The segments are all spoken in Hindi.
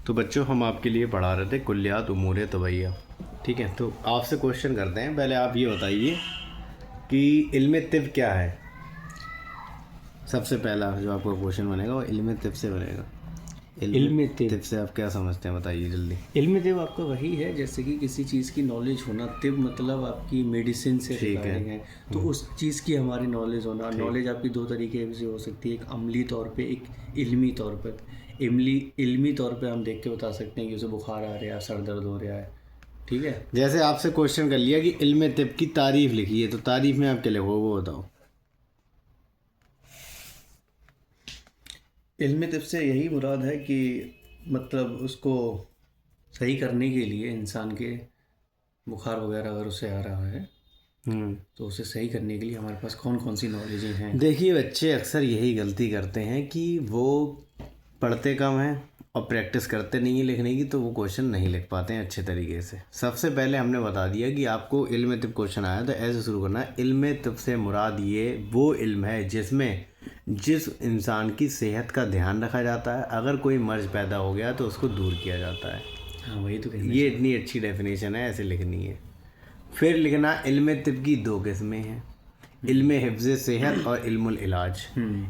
तो बच्चों हम आपके लिए पढ़ा रहे थे कुल्लियात उमूर तबैया। ठीक है, तो आपसे क्वेश्चन करते हैं। पहले आप ये बताइए कि इल्म तिब क्या है। सबसे पहला जो आपका क्वेश्चन बनेगा वो इल्म तिब से बनेगा। इल्म तिब तिब से आप क्या समझते हैं, बताइए जल्दी। इल्म तिब आपका वही है जैसे कि किसी चीज़ की नॉलेज होना। तिब मतलब आपकी मेडिसिन से ठीक है। रिगार्डिंग है, तो उस चीज़ की हमारी नॉलेज होना। नॉलेज आपकी दो तरीके से हो सकती है, एक अमली तौर पे, एक इल्मी तौर पर। इल्मी तौर पे हम देख के बता सकते हैं कि उसे बुखार आ रहा है, सर दर्द हो रहा है। ठीक है, जैसे आपसे क्वेश्चन कर लिया कि इल्म तिब की तारीफ लिखिए, तो तारीफ में आप क्या लिखोगे वो बताओ। इल्म तिब से यही मुराद है कि मतलब उसको सही करने के लिए इंसान के बुखार वगैरह अगर उसे आ रहा है तो उसे सही करने के लिए हमारे पास कौन कौन सी नॉलेजें हैं। देखिए, बच्चे अक्सर यही गलती करते हैं कि वो पढ़ते कम हैं और प्रैक्टिस करते नहीं है लिखने की, तो वो क्वेश्चन नहीं लिख पाते हैं अच्छे तरीके से। सबसे पहले हमने बता दिया कि आपको इल्म तिब क्वेश्चन आया तो ऐसे शुरू करना है। इल्म तिब से मुराद ये वो इल्म है जिसमें जिस इंसान की सेहत का ध्यान रखा जाता है, अगर कोई मर्ज पैदा हो गया तो उसको दूर किया जाता है। हाँ, वही तो कहना ये इतनी अच्छी डेफिनेशन है, ऐसे लिखनी है। फिर लिखना इल्म तिब की दो किस्में हैं, इल्म हिफ्ज़ सेहत और इल्मुल इलाज।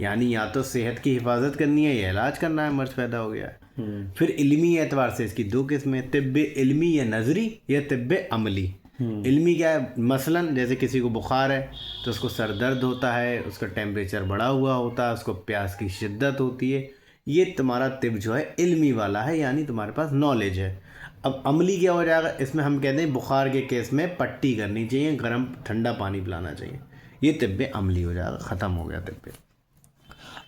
यानी या तो सेहत की हिफाजत करनी है या इलाज करना है, मर्ज पैदा हो गया है। फिर इल्मी एतबार से इसकी दो किस्में, तिब्ब इल्मी या नज़री या तिब्ब अमली। इल्मी क्या है, मसलन जैसे किसी को बुखार है तो उसको सर दर्द होता है, उसका टेम्परेचर बढ़ा हुआ होता है, उसको प्यास की शिद्दत होती है, ये तुम्हारा तिब जो है इल्मी वाला है, यानी तुम्हारे पास नॉलेज है। अब अमली क्या हो जाएगा, इसमें हम कहते हैं बुखार के केस में पट्टी करनी चाहिए, गर्म ठंडा पानी पिलाना चाहिए, ये तिब्बे अमली हो जाएगा, ख़त्म हो गया तिब्बे।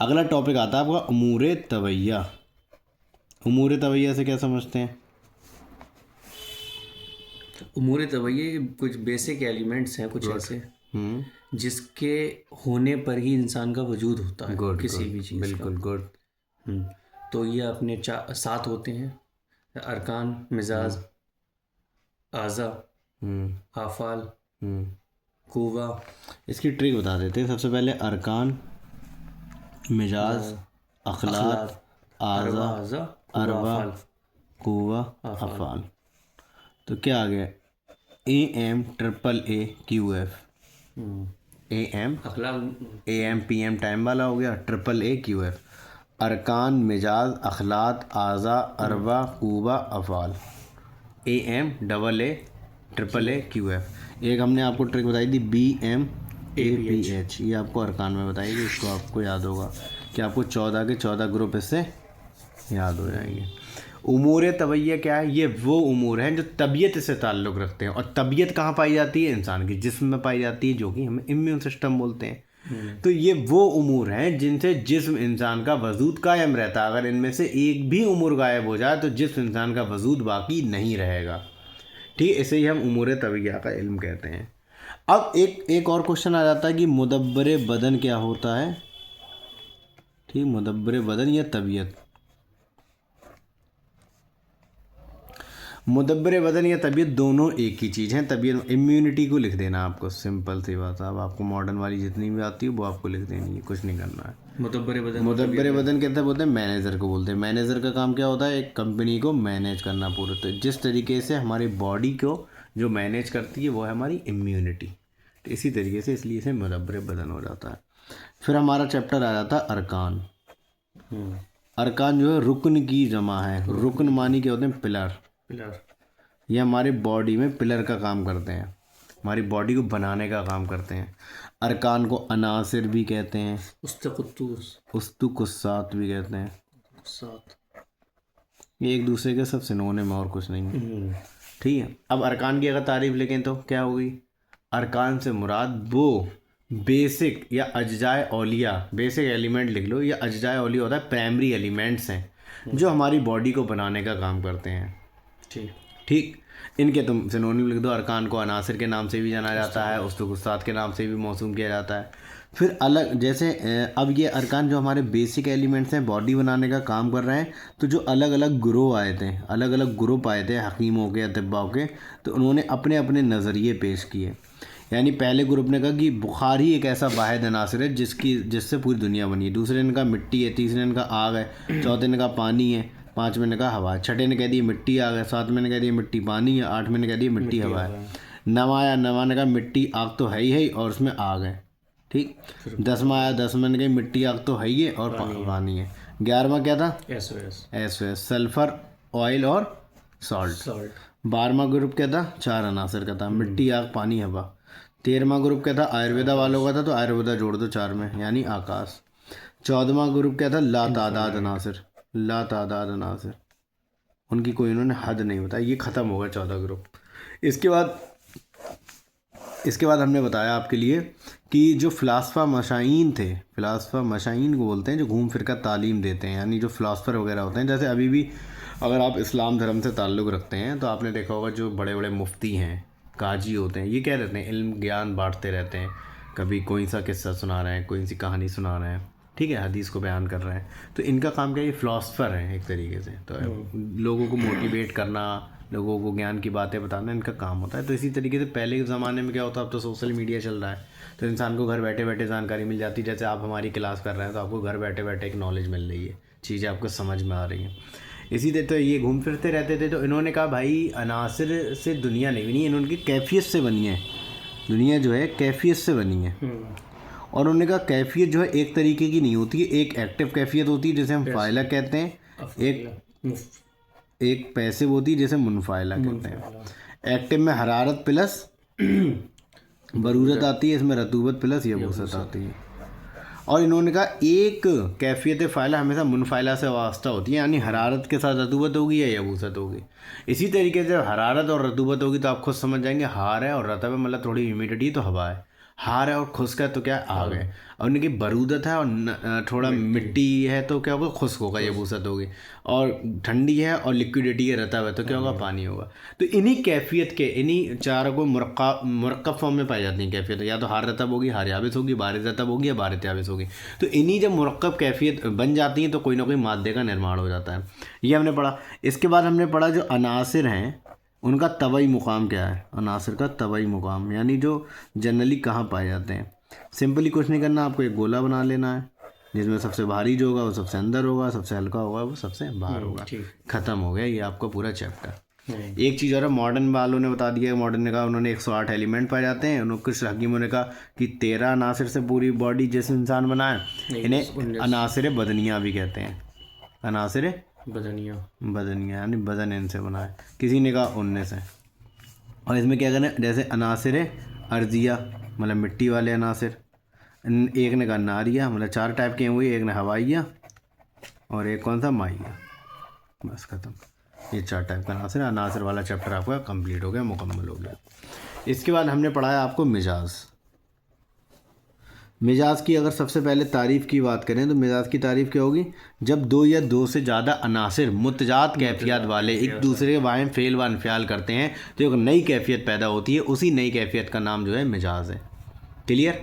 अगला टॉपिक आता है आपका उमूर तवैया। उमूर तवैया से क्या समझते हैं? उमूर तवैये कुछ बेसिक एलिमेंट्स हैं, कुछ ऐसे जिसके होने पर ही इंसान का वजूद होता है गुड किसी गुड, भी चीज़ बिल्कुल गुड। का। तो ये अपने सात होते हैं: अरकान, मिजाज, आज़ा, आफाल, कुवा। इसकी ट्रिक बता देते हैं। सबसे पहले अरकान, मिजाज, अखलाक, आज़ा, आज़ा, अरवा, आफाल। कुवा, अफ़ाल। तो क्या आ गया, AM triple AQF। AM Akhlaq, AM PM time वाला हो गया, AAAQF। अरकान, मिजाज, अखलात, आज़ा, अरवा, कुवा, अफ़ाल। AM AA AAAQF। एक हमने आपको ट्रिक बताई थी BMAPH, ये आपको अरकान में बताइए, इसको आपको याद होगा कि आपको 14 के 14 ग्रुप इससे याद हो जाएंगे। उमूर तवैया क्या है, ये वो उमूर हैं जो तबीयत से ताल्लुक़ रखते हैं। और तबीयत कहाँ पाई जाती है, इंसान के जिस्म में पाई जाती है, जो कि हम इम्यून सिस्टम बोलते हैं। तो ये वो उमूर हैं जिनसे जिस्म इंसान का वजूद कायम रहता है। अगर इनमें से एक भी उमूर गायब हो जाए तो जिस्म इंसान का वजूद बाकी नहीं रहेगा। ठीक है, इसे ही हम उमूर तवैया का इल्म कहते हैं। अब एक और क्वेश्चन आ जाता है कि मुदब्बर बदन क्या होता है। ठीक, मुदब्बर बदन या तबीयत। मुदब्बर बदन या तबीयत दोनों एक ही चीज़ है। तबीयत इम्यूनिटी को लिख देना आपको, सिंपल सी बात है। अब आपको मॉडर्न वाली जितनी भी आती है वो आपको लिख देनी है, कुछ नहीं करना है। मुदब्बर बदन। मुदब्बर बदन कहते बोलते हैं मैनेजर को बोलते हैं। मैनेजर का काम क्या होता है, एक कंपनी को मैनेज करना पूरे। तो जिस तरीके से हमारी बॉडी को जो मैनेज करती है वो है हमारी इम्यूनिटी, तो इसी तरीके से इसलिए इसे मुदब्बर बदन हो जाता है। फिर हमारा चैप्टर आ जाता है अरकान। अरकान जो है रुकन की जमा है। रुकन मानी क्या होते हैं, पिलर। ये हमारे बॉडी में पिलर का काम करते हैं, हमारी बॉडी को बनाने का काम करते हैं। अरकान को अनासिर भी कहते हैं, उस्तुकुस्सात भी कहते हैं। ये एक दूसरे के सब सिनोनिम में और कुछ नहीं है। ठीक है, अब अरकान की अगर तारीफ लिखें तो क्या होगी, अरकान से मुराद वो बेसिक या अज्जाए औलिया, बेसिक एलिमेंट लिख लो, या अज्जाए औलिया होता है प्राइमरी एलिमेंट्स हैं जो हमारी बॉडी को बनाने का काम करते हैं। ठीक, इनके तुम सिनोनिम लिख दो। अरकान को अनासिर के नाम से भी जाना जाता है, उस्तुकुस्सात के नाम से भी मौसूम किया जाता है। फिर अलग जैसे अब ये अरकान जो हमारे बेसिक एलिमेंट्स हैं, बॉडी बनाने का काम कर रहे हैं, तो जो अलग अलग ग्रुप आए थे, अलग अलग ग्रुप आए थे हकीमों के, अतिब्बाओं के, तो उन्होंने अपने अपने नज़रिए पेश किए। यानी पहले ग्रुप ने कहा कि बुखार ही एक ऐसा वाहिद अनासिर है जिससे पूरी दुनिया बनी है। दूसरे ने कहा मिट्टी है, तीसरे ने कहा आग है, चौथे ने कहा पानी है, पाँचवें ने कहा हवा है, छठे ने कह दिया मिट्टी आग है, सातवें ने कह दिया मिट्टी पानी है, आठवें ने कह दिया मिट्टी हवा है। नवा आया, नवा ने कहा मिट्टी आग तो है ही और उसमें आग है, ठीक। 10वां आया, 10वें ने कहा मिट्टी आग तो है ही है और पानी है। 11वां क्या था? SOS, सल्फर, ऑयल और सॉल्ट। 12वां ग्रुप क्या था? 4 अनासर का था, मिट्टी आग पानी हवा। 13वां ग्रुप क्या था? आयुर्वेदा वालों का था, तो आयुर्वेदा जोड़ दो 4 में, यानी आकाश। 14वां ग्रुप क्या था? लातादाद अनासर, लातादाद अनासर, उनकी कोई इन्होंने हद नहीं बताई। ये ख़त्म हो गया 14 ग्रुप। इसके बाद हमने बताया आपके लिए कि जो फ़िलासफ़ा मशाइन थे, फ़िलासफ़ा मशाइन को बोलते हैं जो घूम फिर कर तालीम देते हैं, यानी जो फ़िलासफ़र वगैरह होते हैं। जैसे अभी भी अगर आप इस्लाम धर्म से ताल्लुक़ रखते हैं तो आपने देखा होगा जो बड़े बड़े मुफ्ती हैं, काजी होते हैं, ये क्या रहते हैं, इल्म ज्ञान बांटते रहते हैं। कभी कोई सा किस्सा सुना रहे हैं, कोई सी कहानी सुना रहे हैं, ठीक है, हदीस को बयान कर रहे हैं। तो इनका काम क्या है? ये फ़िलासफ़र हैं एक तरीके से। तो लोगों को मोटिवेट करना, लोगों को ज्ञान की बातें बताना इनका काम होता है। तो इसी तरीके से पहले के ज़माने में क्या होता, अब तो सोशल मीडिया चल रहा है, तो इंसान को घर बैठे बैठे जानकारी मिल जाती है। जैसे आप हमारी क्लास कर रहे हैं तो आपको घर बैठे बैठे एक नॉलेज मिल रही है, चीज़ें आपको समझ में आ रही हैं। इसी तरह तो ये घूम फिरते रहते थे। तो इन्होंने कहा भाई अनासर से दुनिया नहीं बनी, इन्होंने कैफियत से बनी है। दुनिया जो है कैफियत से बनी है। और उन्होंने कहा कैफियत जो है एक तरीके की नहीं होती है, एक एक्टिव कैफियत होती है जिसे हम फ़ाइला कहते हैं, एक पैसिव होती है जिसे मुनफाइला कहते हैं। एक्टिव में हरारत प्लस बरूरत आती है, इसमें रतूबत प्लस यबूसत आती है। और इन्होंने कहा एक कैफियत फ़ाइला हमेशा मुनफाइला से वास्ता होती है, यानी हरारत के साथ रतूबत होगी या यबूसत होगी। इसी तरीके से हरारत और रतूबत होगी तो आप खुद समझ जाएंगे हार है, और रतब है मतलब थोड़ी ह्यूमिडिटी तो हवा है। हार है और खुश्क है तो क्या आग है। और उनकी बरूदत है और थोड़ा मिट्टी है तो क्या होगा, खुश्क होगा, यबूसत होगी। और ठंडी है और लिक्विडिटी है, रतब है तो क्या होगा, पानी होगा। तो इन्हीं कैफियत के, इन्हीं चारों को मुरक्कब फॉर्म में पाई जाती हैं कैफियत। या तो हार रतब होगी, हार याबिस होगी, बारिश रतब होगी या बारिश याबिस होगी। तो इन्हीं जब मुरक्कब कैफियत बन जाती हैं तो कोई ना कोई मादे का निर्माण हो जाता है। ये हमने पढ़ा। इसके बाद हमने पढ़ा जो अनासिर हैं उनका तबई मुकाम क्या है। अनासर का तबई मुकाम यानी जो जनरली कहाँ पाए जाते हैं। सिंपली कुछ नहीं करना, आपको एक गोला बना लेना है जिसमें सबसे भारी जो होगा वो सबसे अंदर होगा, सबसे हल्का होगा वो सबसे बाहर होगा। ख़त्म हो गया ये आपका पूरा चैप्टर। एक चीज़ और है, मॉडर्न वालों ने बता दिया, मॉडर्न ने कहा उन्होंने 108 एलिमेंट पाए जाते हैं। उन्होंने कुछ हकीमों ने कहा कि 13 अनासर से पूरी बॉडी जैसे इंसान बना है। इन्हें अनासर बदनिया भी कहते हैं, अनासर बदनिया यानी बदन इनसे बना है। किसी ने कहा 19 है। और इसमें क्या करें, जैसे अनासर अर्जिया मतलब मिट्टी वाले अनासर, एक ने कहा नारिया मतलब 4 टाइप के हुए, एक ने हवाइया और एक कौन सा माइया। बस ख़त्म, ये 4 टाइप का अनासर। अनासर वाला चैप्टर आपका कंप्लीट हो गया, मुकम्मल हो गया। इसके बाद हमने पढ़ाया आपको मिजाज। मिजाज की अगर सबसे पहले तारीफ़ की बात करें तो मिजाज की तारीफ़ क्या होगी, जब 2 या 2 से ज़्यादा अनासिर मुतजात कैफियत वाले एक दूसरे के बारे में फ़ेल व अनफ़ियाल करते हैं तो एक नई कैफियत पैदा होती है। उसी नई कैफियत का नाम जो है मिजाज है। क्लियर।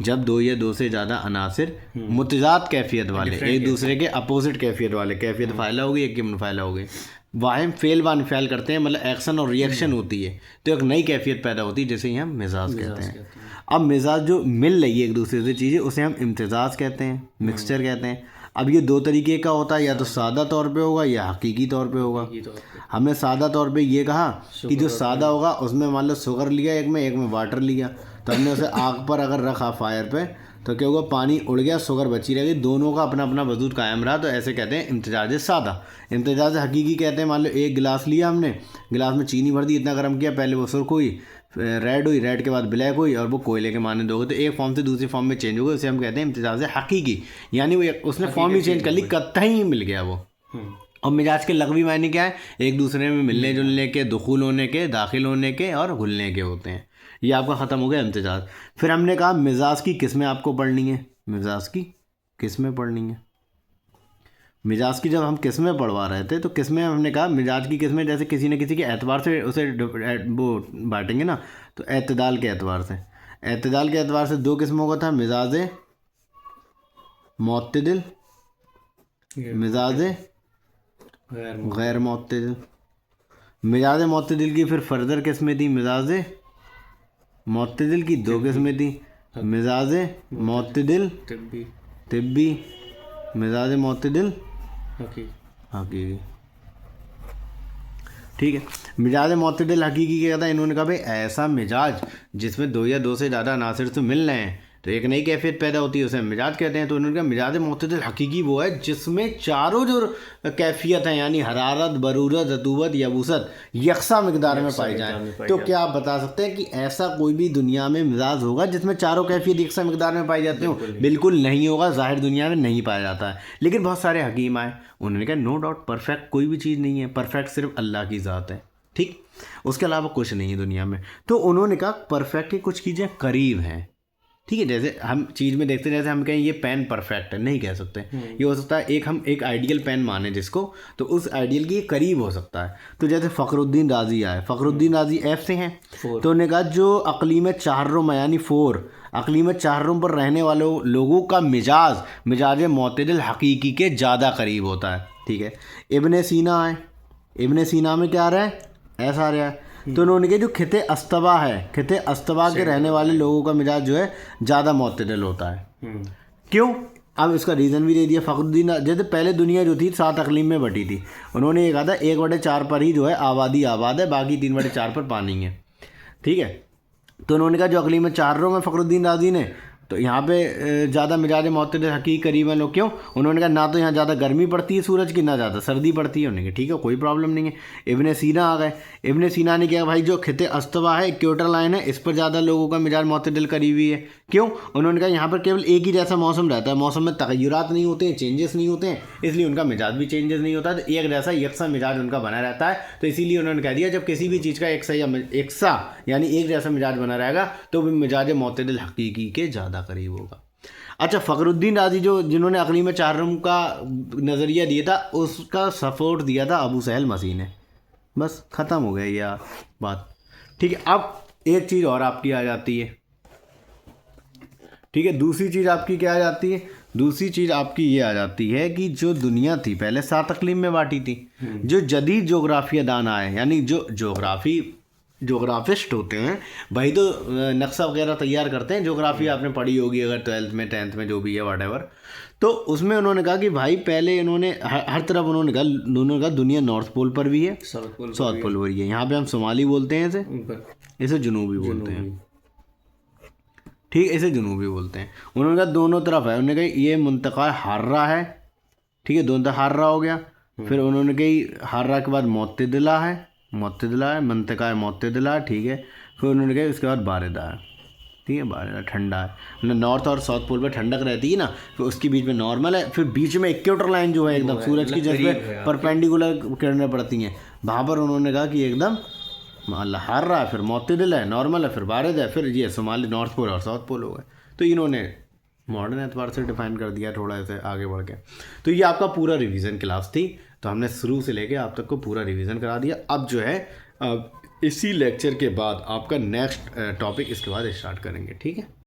जब 2 या 2 से ज़्यादा अनासिर मुतजात कैफियत वाले एक दूसरे के अपोजिट कैफियत वाले, कैफियत फ़ाइला होगी एक की मुनफ़ाइला होगी, वाहिम फ़ेल व अनफ़ियाल करते हैं, मतलब एक्शन और रिएक्शन होती है, तो एक नई कैफियत पैदा होती है जिसे हम मिजाज कहते हैं। अब मिजाज जो मिल रही है एक दूसरे से चीज़ें उसे हम इम्तिजाज कहते हैं, मिक्सचर कहते हैं। अब ये 2 तरीके का होता है, या तो सादा तौर पे होगा या हकीकी तौर पे होगा। हमने सादा तौर पे ये कहा कि जो सादा होगा उसमें मान लो शुगर लिया एक में वाटर लिया, तो हमने उसे आग पर अगर रखा फायर पे तो क्या होगा, पानी उड़ गया, शुगर बची रहेगी, दोनों का अपना अपना वजूद कायम रहा, तो ऐसे कहते हैं इम्तिजाज सादा। इम्तिजाज हकीकी कहते हैं, मान लो एक गिलास लिया हमने, गिलास में चीनी भर दी, इतना गर्म किया, पहले वो सुर्ख हुई, रेड हुई, रेड के बाद ब्लैक हुई और वो कोयले के माने दोगे तो एक फॉर्म से दूसरी फॉर्म में चेंज हो गई, उसे हम कहते हैं इम्तिजाज हकीकी। यानी वो उसने फॉर्म ही चेंज कर ली, कत्ता ही मिल गया वो। और मिजाज के लगवी मायने क्या है, एक दूसरे में मिलने जुलने के, दुखूल होने के, दाखिल होने के और घुलने के होते हैं। ये आपका ख़त्म हो गया इम्तिजाज। फिर हमने कहा मिजाज की किस्में आपको पढ़नी है, मिजाज की किस्में पढ़नी है। मिजाज की जब हम किस्में पढ़वा रहे थे तो किस्में हमने कहा मिजाज की किस्में जैसे किसी न किसी के एतबार से उसे वो बांटेंगे ना, तो एतदाल के एतबार से, एतदाल के एतबार से 2 किस्मों का था, मिजाज मुअत्तदिल, मिजाज गैर मुअत्तदिल। मिजाज मुअत्तदिल की फिर फर्दर किस्में थी, मिजाज मुअत्तदिल की 2 किस्में थी, मिजाज मुअत्तदिल तिब्बी, मिजाज मुअत्तदिल हकीकी। ठीक है, मिजाज मुतदिल हकीकी क्या था, इन्होंने कहा भाई ऐसा मिजाज जिसमें दो या दो से ज़्यादा अनासर तो मिल रहे हैं तो एक नई कैफियत पैदा होती है, उसे मिजाज कहते हैं। तो उन्होंने कहा मिजाज मुतदिल हकीकी वो है जिसमें चारों जो कैफियत हैं यानी हरारत, बरूरत, रतूबत, यबूसत यकसा मिकदार में पाई जाए। तो क्या आप बता सकते हैं कि ऐसा कोई भी दुनिया में मिजाज होगा जिसमें चारों कैफियत यकसा मिकदार में पाई जाती हो? बिल्कुल नहीं होगा, ज़ाहिर दुनिया में नहीं पाया जाता है। लेकिन बहुत सारे हकीम आए, उन्होंने कहा नो डाउट परफेक्ट कोई भी चीज़ नहीं है, परफेक्ट सिर्फ अल्लाह की ज़ात है, ठीक, उसके अलावा कुछ नहीं है दुनिया में। तो उन्होंने कहा परफेक्ट की कुछ चीज़ें करीब हैं, ठीक है। जैसे हम चीज़ में देखते हैं, जैसे हम कहें ये पेन परफेक्ट है, नहीं कह सकते। ये हो सकता है हम एक आइडियल पेन माने जिसको, तो उस आइडियल के करीब हो सकता है। तो जैसे फ़खरुद्दीन राजी आए, फ़खरुद्दीन राजी एफ से हैं, तो उन्होंने कहा जो अक़लीम चाहरुम यानी 4 अक़लीम चाहरुम पर रहने वालों लोगों का मिजाज मुतदिल हकीकी के ज़्यादा करीब होता है, ठीक है। इब्ने सीना आए, इब्ने सीना में क्या आ रहा है, ऐसा आ रहा है। तो उन्होंने कहा जो खिते अस्तवा है, खिते अस्तवा के रहने वाले लोगों का मिजाज जो है ज़्यादा मुतदिल होता है। क्यों? अब इसका रीज़न भी दे दिया। फ़खरुद्दीन जैसे पहले दुनिया जो थी 7 अक़लीम में बटी थी, उन्होंने ये कहा था 1/4 पर ही जो है आबादी आबाद है, बाकी 3/4 पर पानी है, ठीक है। तो उन्होंने कहा जो अक़लीम चाहरुम में फ़खरुद्दीन राजी ने, तो यहाँ पे ज़्यादा मिजाज मुतदिल हकीकी करीब हैं लोग। क्यों? उन्होंने कहा ना तो यहाँ ज़्यादा गर्मी पड़ती है सूरज की, ना ज़्यादा सर्दी पड़ती है। उन्होंने कहा ठीक है कोई प्रॉब्लम नहीं है। इब्ने सीना आ गए, इब्ने सीना ने कहा भाई जो खिते अस्तवा है, इक्वेटर लाइन है, इस पर ज़्यादा लोगों का मिजाज मुतदिल करीबी है। क्यों? उन्होंने कहा यहाँ पर केवल एक ही जैसा मौसम रहता है, मौसम में तग़य्युरात नहीं होते हैं, चेंजेस नहीं होते हैं, इसलिए उनका मिजाज भी चेंजेस नहीं होता, तो एक जैसा यकसा मिजाज उनका बना रहता है। तो इसीलिए उन्होंने कह दिया जब किसी भी चीज़ का एकसा यानी एक जैसा मिजाज बना रहेगा तो भी मिजाज मुतदिल हकीकी के ज़्यादा करीब होगा। अच्छा, फ़खरुद्दीन राजी जो जिन्होंने अक़लीम चाहरुम का नज़रिया दिया था, उसका सपोर्ट दिया था अबू सहल मसीह ने। बस ख़त्म हो गया ये बात, ठीक है। अब एक चीज़ और आपकी आ जाती है, ठीक है। दूसरी चीज़ आपकी क्या आ जाती है? दूसरी चीज़ आपकी ये आ जाती है कि जो दुनिया थी पहले 7 अक़लीम में बांटी थी, जो जदीद जोग्राफिया दान आए यानी जो जोग्राफिस्ट होते हैं भाई, तो नक्शा वगैरह तैयार करते हैं, जोग्राफी आपने पढ़ी होगी अगर 12th में 10th में जो भी है व्हाटएवर। तो उसमें उन्होंने कहा कि भाई पहले इन्होंने हर तरफ उन्होंने कहा दुनिया नॉर्थ पोल पर भी है, साउथ पोल पर भी है। यहाँ पे हम शुमाली बोलते हैं, इसे जुनूबी बोलते हैं, ठीक, इसे जुनूबी बोलते हैं। उन्होंने कहा दोनों तरफ है। उन्होंने कहा ये मुंतक़ा हार्रा है, ठीक है, दोनों तरफ हार्रा हो गया। फिर उन्होंने कहा हार्रा के बाद मुतदिला है, मंतक़ा मुतदिला, ठीक है। फिर उन्होंने कहा उसके बाद बारिदा है, ठीक है, बारिदा ठंडा है। नॉर्थ और साउथ पोल पर ठंडक रहती है ना, फिर उसके बीच में नॉर्मल है, फिर बीच में इक्वेटर लाइन जो है एकदम सूरज की जैसे परपेंडिकुलर किरणें पड़ती हैं, वहाँ पर उन्होंने कहा कि एकदम हार रहा है, फिर मुतदिल है, नॉर्मल है, फिर बारिद है, फिर ये शुमाली नॉर्थ पोल और साउथ पोल हो गए। तो इन्होंने मॉडर्न एतबार से डिफाइन कर दिया थोड़ा ऐसे आगे बढ़ के। तो ये आपका पूरा रिवीजन क्लास थी, तो हमने शुरू से लेके आप तक को पूरा रिवीजन करा दिया। अब जो है इसी लेक्चर के बाद आपका नेक्स्ट टॉपिक इसके बाद स्टार्ट करेंगे, ठीक है।